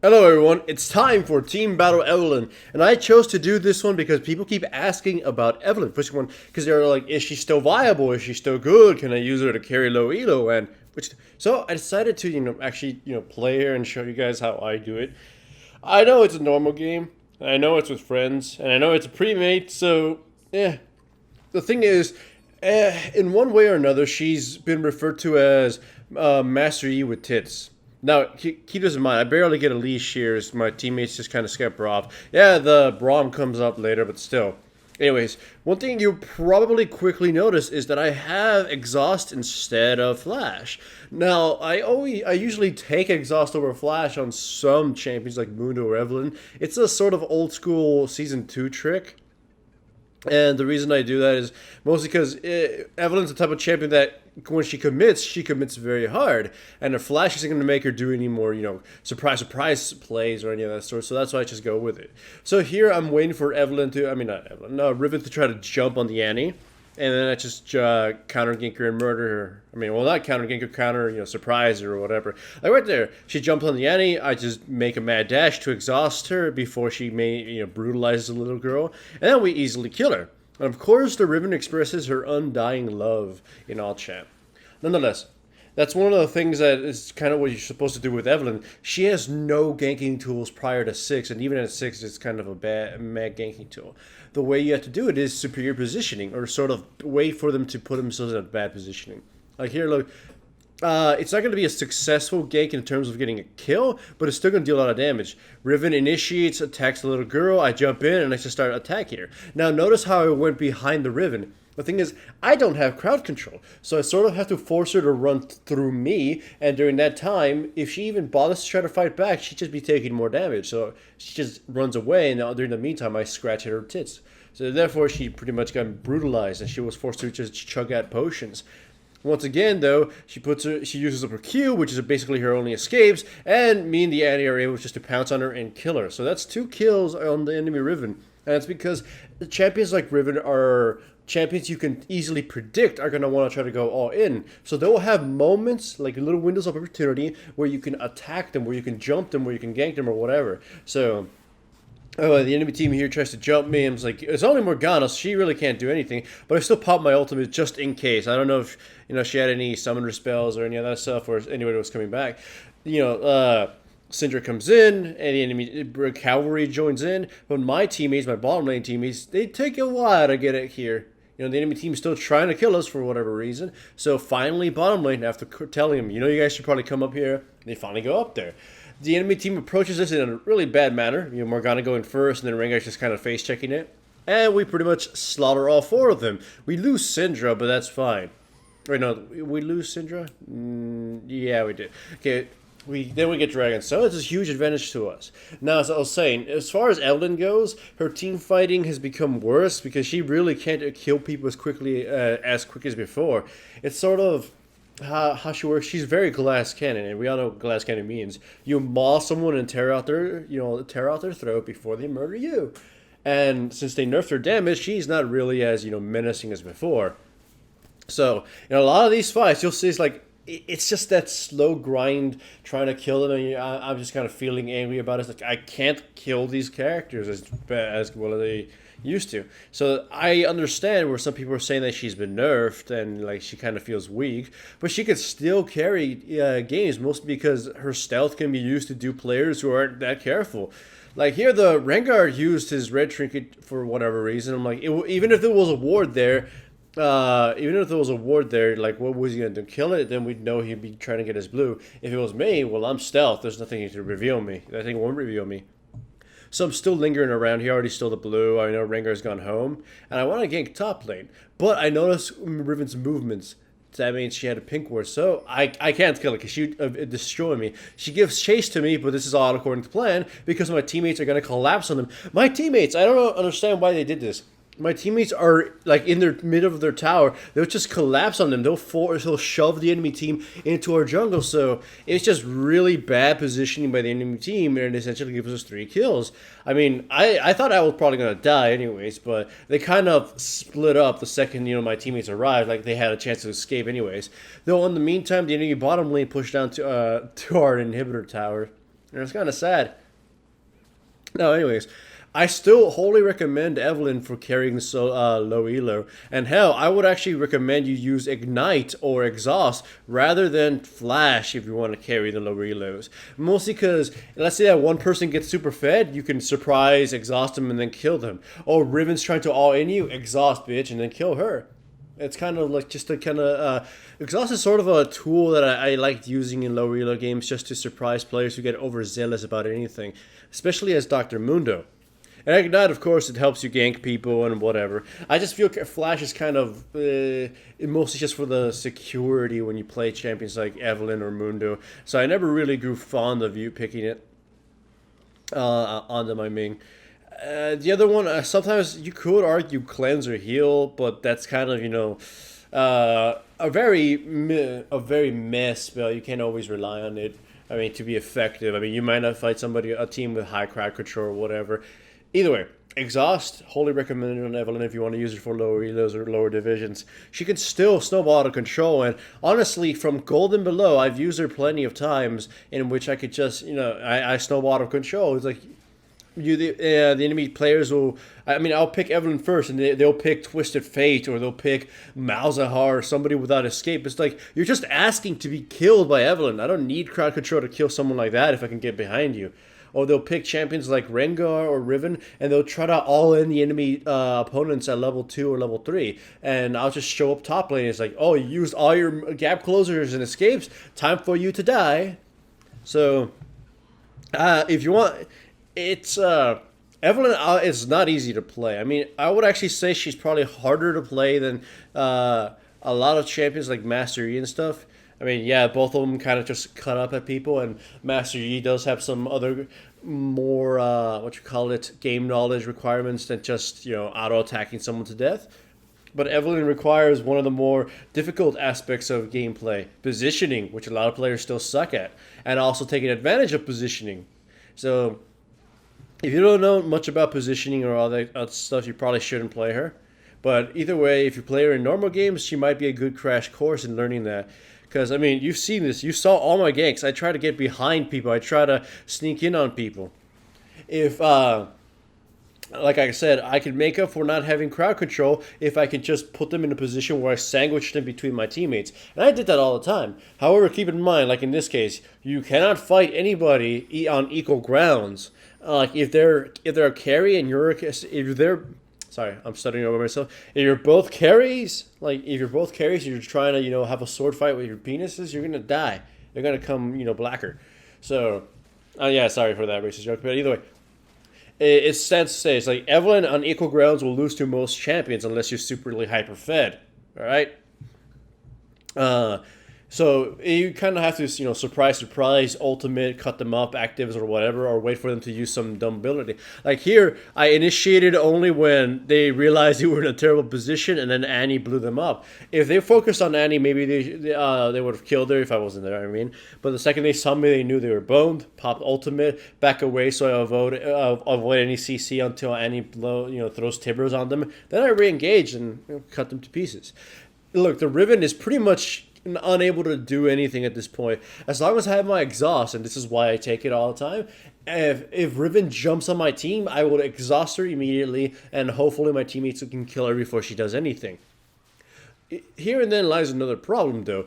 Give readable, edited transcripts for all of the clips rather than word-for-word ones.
Hello everyone, it's time for Team Battle Evelynn, and I chose to do this one because people keep asking about Evelynn. First one, because they're like, is she still viable? Is she still good? Can I use her to carry low elo? And which, so I decided to, actually, play her and show you guys how I do it. I know it's a normal game, and I know it's with friends, and I know it's a pre-made, so, yeah. The thing is, in one way or another, she's been referred to as Master Yi with tits. Now, keep this in mind. I barely get a leash here. As my teammates just kind of scamper off. Yeah, the Braum comes up later, but still. Anyways, one thing you probably quickly notice is that I have exhaust instead of flash. Now, I usually take exhaust over flash on some champions like Mundo or Evelynn. It's a sort of old school season 2 trick. And the reason I do that is mostly because Evelynn's the type of champion that when she commits very hard. And her flash isn't going to make her do any more, surprise plays or any of that sort. So that's why I just go with it. So here I'm waiting for Evelynn to, I mean, not Evelynn, no, Riven to try to jump on the Annie. And then I just counter gank her and murder her. I mean, well, not counter gank her, counter, surprise her or whatever. Like right there, she jumps on the Annie. I just make a mad dash to exhaust her before she brutalizes the little girl, and then we easily kill her. And of course, the Riven expresses her undying love in all chat. Nonetheless, that's one of the things that is kind of what you're supposed to do with Evelynn. She has no ganking tools prior to 6, and even at 6, it's kind of a mad ganking tool. The way you have to do it is superior positioning, or sort of wait for them to put themselves in a bad positioning. Like here, look, it's not going to be a successful gank in terms of getting a kill, but it's still going to deal a lot of damage. Riven initiates, attacks the little girl, I jump in, and I just start attacking her. Now, notice how I went behind the Riven. The thing is, I don't have crowd control, so I sort of have to force her to run through me, and during that time, if she even bothers to try to fight back, she'd just be taking more damage, so she just runs away, and during the meantime, I scratch at her tits. So therefore, she pretty much got brutalized, and she was forced to just chug out potions. Once again, though, she uses up her Q, which is basically her only escapes, and me and the Annie are able just to pounce on her and kill her. So that's 2 kills on the enemy Riven, and it's because the champions like Riven are champions you can easily predict are going to want to try to go all in. So they'll have moments, like little windows of opportunity, where you can attack them, where you can jump them, where you can gank them, or whatever. So the enemy team here tries to jump me, and it's like, it's only Morgana, so she really can't do anything, but I still pop my ultimate just in case. I don't know if, she had any summoner spells or any of that stuff, or anybody was coming back. Syndra comes in, and the enemy cavalry joins in, but my teammates, my bottom lane teammates, they take a while to get it here. The enemy team's still trying to kill us for whatever reason. So finally, bottom lane, after telling them, you guys should probably come up here, they finally go up there. The enemy team approaches us in a really bad manner. Morgana going first, and then Rengar's just kind of face-checking it. And we pretty much slaughter all 4 of them. We lose Syndra, but that's fine. Wait, no, we lose Syndra? Yeah, we did. Okay, then we get Dragon, so it's a huge advantage to us. Now, as I was saying, as far as Evelynn goes, her team fighting has become worse because she really can't kill people as quick as before. It's sort of how she works. She's very glass cannon, and we all know what glass cannon means. You maul someone and tear out their throat before they murder you. And since they nerfed her damage, she's not really as menacing as before. So in a lot of these fights, you'll see it's just that slow grind trying to kill them, and I'm just kind of feeling angry about it. It's like, I can't kill these characters as well as they used to. So I understand where some people are saying that she's been nerfed and she kind of feels weak, but she could still carry games, mostly because her stealth can be used to do players who aren't that careful. Like here, the Rengar used his red trinket for whatever reason. I'm like, even if there was a ward there, what was he going to do? Kill it? Then we'd know he'd be trying to get his blue. If it was me, well, I'm stealth. There's nothing to reveal me. That thing won't reveal me. So I'm still lingering around. He already stole the blue. I know Rengar's gone home. And I want to gank top lane. But I noticed Riven's movements. That means she had a pink ward. So I can't kill it because she destroy me. She gives chase to me, but this is all according to plan because my teammates are going to collapse on them. My teammates, I don't understand why they did this. My teammates are in their mid of their tower. They'll just collapse on them. They'll shove the enemy team into our jungle. So it's just really bad positioning by the enemy team, and it essentially gives us 3 kills. I mean, I thought I was probably gonna die anyways, but they kind of split up the second my teammates arrived. Like they had a chance to escape anyways. Though in the meantime, the enemy bottom lane pushed down to our inhibitor tower. And it's kind of sad. No, anyways, I still wholly recommend Evelynn for carrying low elo. And hell, I would actually recommend you use Ignite or Exhaust rather than Flash if you want to carry the low elos. Mostly because, let's say that one person gets super fed, you can surprise, exhaust them, and then kill them. Or Riven's trying to all in you, exhaust, bitch, and then kill her. It's kind of like just a kind of exhaust is sort of a tool that I liked using in low elo games just to surprise players who get overzealous about anything, especially as Dr. Mundo. And Ignite, of course, it helps you gank people and whatever. I just feel Flash is kind of mostly just for the security when you play champions like Evelynn or Mundo. So I never really grew fond of you picking it onto my main. The other one, sometimes you could argue cleanse or heal, but that's kind of a very meh spell. You can't always rely on it. I mean, to be effective. I mean, you might not fight a team with high crowd control or whatever. Either way, exhaust, wholly recommended on Evelynn if you want to use it for lower elos or lower divisions. She can still snowball out of control, and honestly, from gold and below, I've used her plenty of times in which I could just, I snowball out of control. It's like the enemy players will. I mean, I'll pick Evelynn first, and they'll pick Twisted Fate, or they'll pick Malzahar, or somebody without escape. It's like you're just asking to be killed by Evelynn. I don't need crowd control to kill someone like that if I can get behind you. Or they'll pick champions like Rengar or Riven, and they'll try to all in the enemy opponents at level 2 or level 3. And I'll just show up top lane. It's like, oh, you used all your gap closers and escapes. Time for you to die. So, if you want, it's Evelynn is not easy to play. I mean, I would actually say she's probably harder to play than a lot of champions like Master Yi and stuff. I mean, yeah, both of them kind of just cut up at people, and Master Yi does have some other more, game knowledge requirements than just, auto-attacking someone to death. But Evelynn requires one of the more difficult aspects of gameplay, positioning, which a lot of players still suck at, and also taking advantage of positioning. So, if you don't know much about positioning or all that other stuff, you probably shouldn't play her. But either way, if you play her in normal games, she might be a good crash course in learning that. Because, I mean, you've seen this. You saw all my ganks. I try to get behind people. I try to sneak in on people. If, like I said, I can make up for not having crowd control if I can just put them in a position where I sandwich them between my teammates. And I did that all the time. However, keep in mind, like in this case, you cannot fight anybody on equal grounds. Like, if they're a carry and if they're... Sorry, I'm stuttering over myself. If you're both carries, and you're trying to, have a sword fight with your penises, you're gonna die. They're gonna come, blacker. So, yeah, sorry for that racist joke. But either way, it stands to say, it's like Evelynn on equal grounds will lose to most champions unless you're superly hyper fed. All right. So you kind of have to, surprise, ultimate, cut them up, actives or whatever, or wait for them to use some dumb ability. Like here, I initiated only when they realized you were in a terrible position, and then Annie blew them up. If they focused on Annie, maybe they would have killed her if I wasn't there. I mean, but the second they saw me, they knew they were boned. Popped ultimate, back away, so I avoid any CC until Annie throws Tibbers on them. Then I re-engage and cut them to pieces. Look, the Riven is pretty much unable to do anything at this point. As long as I have my exhaust, and this is why I take it all the time, if Riven jumps on my team, I will exhaust her immediately, and hopefully my teammates can kill her before she does anything. Here and then lies another problem, though.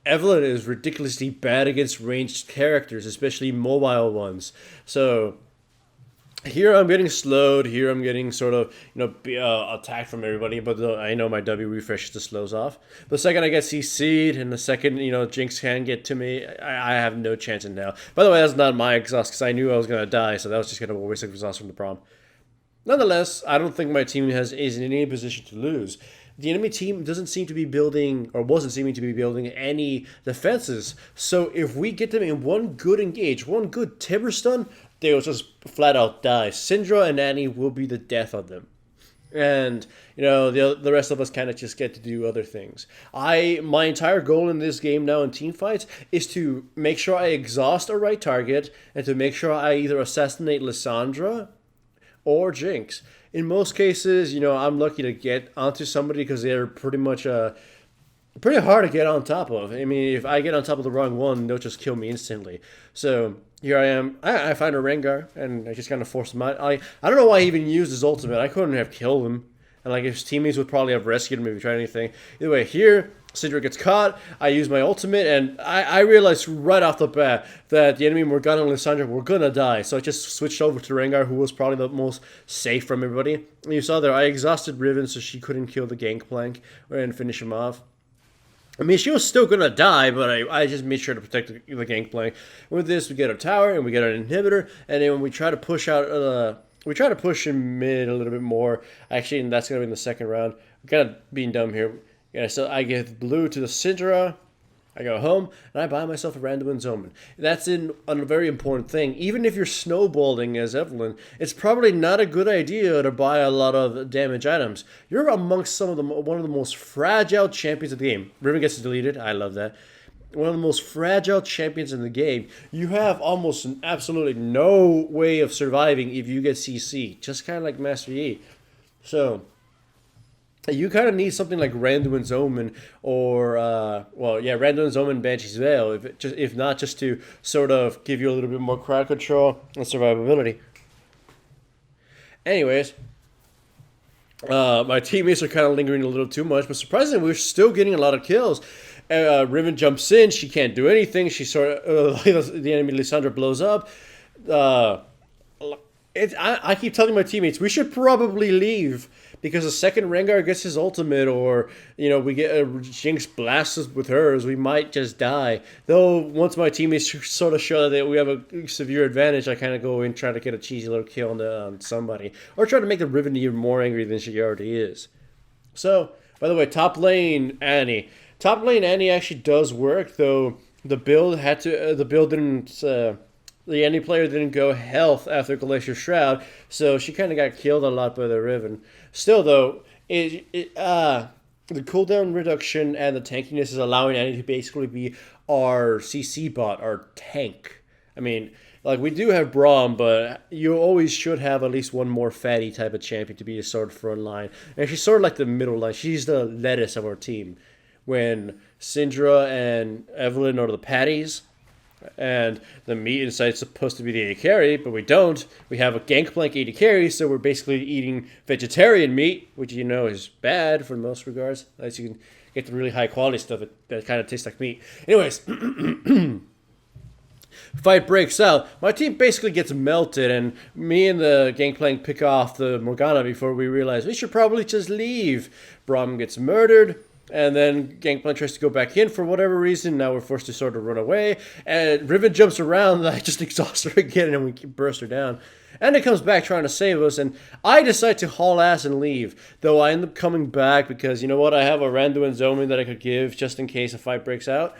Evelynn is ridiculously bad against ranged characters, especially mobile ones. So here I'm getting slowed. Here I'm getting sort of, attacked from everybody. But I know my W refresh just slows off. The second I get CC'd, and the second, Jinx can get to me, I have no chance in now. By the way, that's not my exhaust, because I knew I was going to die. So that was just kind of a waste of exhaust from the prom. Nonetheless, I don't think my team is in any position to lose. The enemy team doesn't seem to be building, or wasn't seeming to be building, any defenses. So if we get them in one good engage, one good Tibber stun, they will just flat out die. Syndra and Annie will be the death of them. And, the rest of us kind of just get to do other things. My entire goal in this game now in teamfights is to make sure I exhaust a right target, and to make sure I either assassinate Lissandra or Jinx. In most cases, I'm lucky to get onto somebody because they're pretty much pretty hard to get on top of. I mean, if I get on top of the wrong one, they'll just kill me instantly. So here I am. I find a Rengar, and I just kind of forced him out. I don't know why he even used his ultimate. I couldn't have killed him. And like his teammates would probably have rescued him if he tried anything. Either way, here, Syndra gets caught. I use my ultimate, and I realized right off the bat that the enemy Morgana and Lissandra were going to die. So I just switched over to Rengar, who was probably the most safe from everybody. And you saw there, I exhausted Riven so she couldn't kill the Gangplank and finish him off. I mean, she was still going to die, but I just made sure to protect the Gangplank. With this, we get a tower, and we get an inhibitor, and then when we try to push out... we try to push in mid a little bit more. Actually, and that's going to be in the second round. We're kind of being dumb here. Yeah, so I get blue to the Syndra. I go home, and I buy myself a random Omen. That's a very important thing. Even if you're snowballing as Evelynn, it's probably not a good idea to buy a lot of damage items. You're amongst one of the most fragile champions of the game. Riven gets deleted. I love that. One of the most fragile champions in the game. You have almost absolutely no way of surviving if you get CC. Just kind of like Master Yi. So, you kind of need something like Randuin's Omen or, Randuin's Omen Banshee's Veil. If not, just to sort of give you a little bit more crowd control and survivability. Anyways, my teammates are kind of lingering a little too much, but surprisingly, we're still getting a lot of kills. Riven jumps in. She can't do anything. She sort of the enemy Lissandra blows up. I keep telling my teammates we should probably leave because the second Rengar gets his ultimate, or we get a Jinx blasted with hers, we might just die. Though once my teammates sort of show that we have a severe advantage, I kind of go in and try to get a cheesy little kill on somebody, or try to make the Riven even more angry than she already is. So, by the way, top lane Annie. Top lane Annie actually does work, though the build didn't. The Annie player didn't go health after Glacier Shroud, so she kind of got killed a lot by the Riven. Still, though, the cooldown reduction and the tankiness is allowing Annie to basically be our CC bot, our tank. I mean, like, we do have Braum, but you always should have at least one more fatty type of champion to be a sort of front line. And she's sort of like the middle line. She's the lettuce of our team. When Syndra and Evelynn are the patties, and the meat inside is supposed to be the AD carry, but we don't. We have a Gangplank AD carry, so we're basically eating vegetarian meat, which is bad for most regards. Unless you can get the really high quality stuff that kind of tastes like meat. Anyways, fight breaks out. My team basically gets melted, and me and the Gangplank pick off the Morgana before we realize we should probably just leave. Braum gets murdered. And then Gangplank tries to go back in for whatever reason. Now we're forced to sort of run away. And Riven jumps around, and I just exhaust her again, and we burst her down. And it comes back trying to save us, and I decide to haul ass and leave. Though I end up coming back because, you know what, I have a Randuin's Omen that I could give just in case a fight breaks out.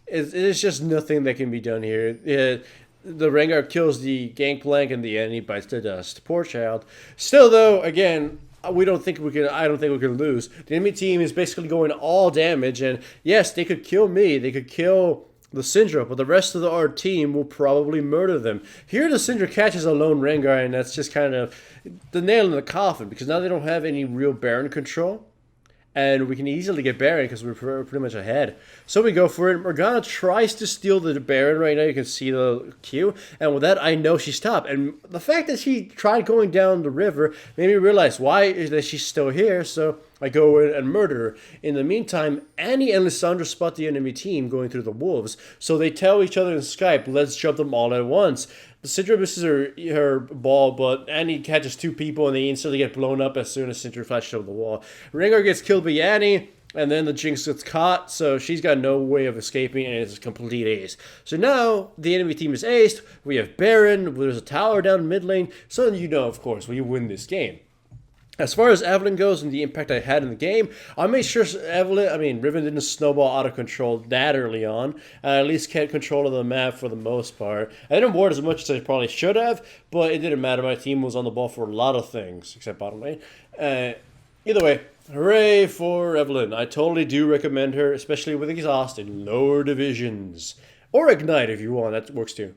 It's just nothing that can be done here. The Rengar kills the Gangplank, and the enemy bites the dust. Poor child. Still, though, again... I don't think we can lose. The enemy team is basically going all damage, and yes, they could kill me. They could kill the Syndra, but the rest of our team will probably murder them. Here, the Syndra catches a lone Rengar, and that's just kind of the nail in the coffin, because now they don't have any real Baron control. And we can easily get Baron because we're pretty much ahead. So we go for it. Morgana tries to steal the Baron right now. You can see the Q. And with that, I know she stopped. And the fact that she tried going down the river made me realize why is that she's still here. So I go in and murder her. In the meantime, Annie and Lissandra spot the enemy team going through the wolves. So they tell each other in Skype, let's jump them all at once. The Syndra misses her ball, but Annie catches two people, and they instantly get blown up as soon as Syndra flashes over the wall. Rengar gets killed by Annie, and then the Jinx gets caught, so she's got no way of escaping, and it's a complete ace. So now, the enemy team is aced, we have Baron, there's a tower down mid lane, so of course, we win this game. As far as Evelynn goes and the impact I had in the game, I made sure Riven didn't snowball out of control that early on. I at least kept control of the map for the most part. I didn't ward as much as I probably should have, but it didn't matter. My team was on the ball for a lot of things, except bottom lane. Either way, hooray for Evelynn. I totally do recommend her, especially with Exhaust in lower divisions. Or Ignite if you want, that works too.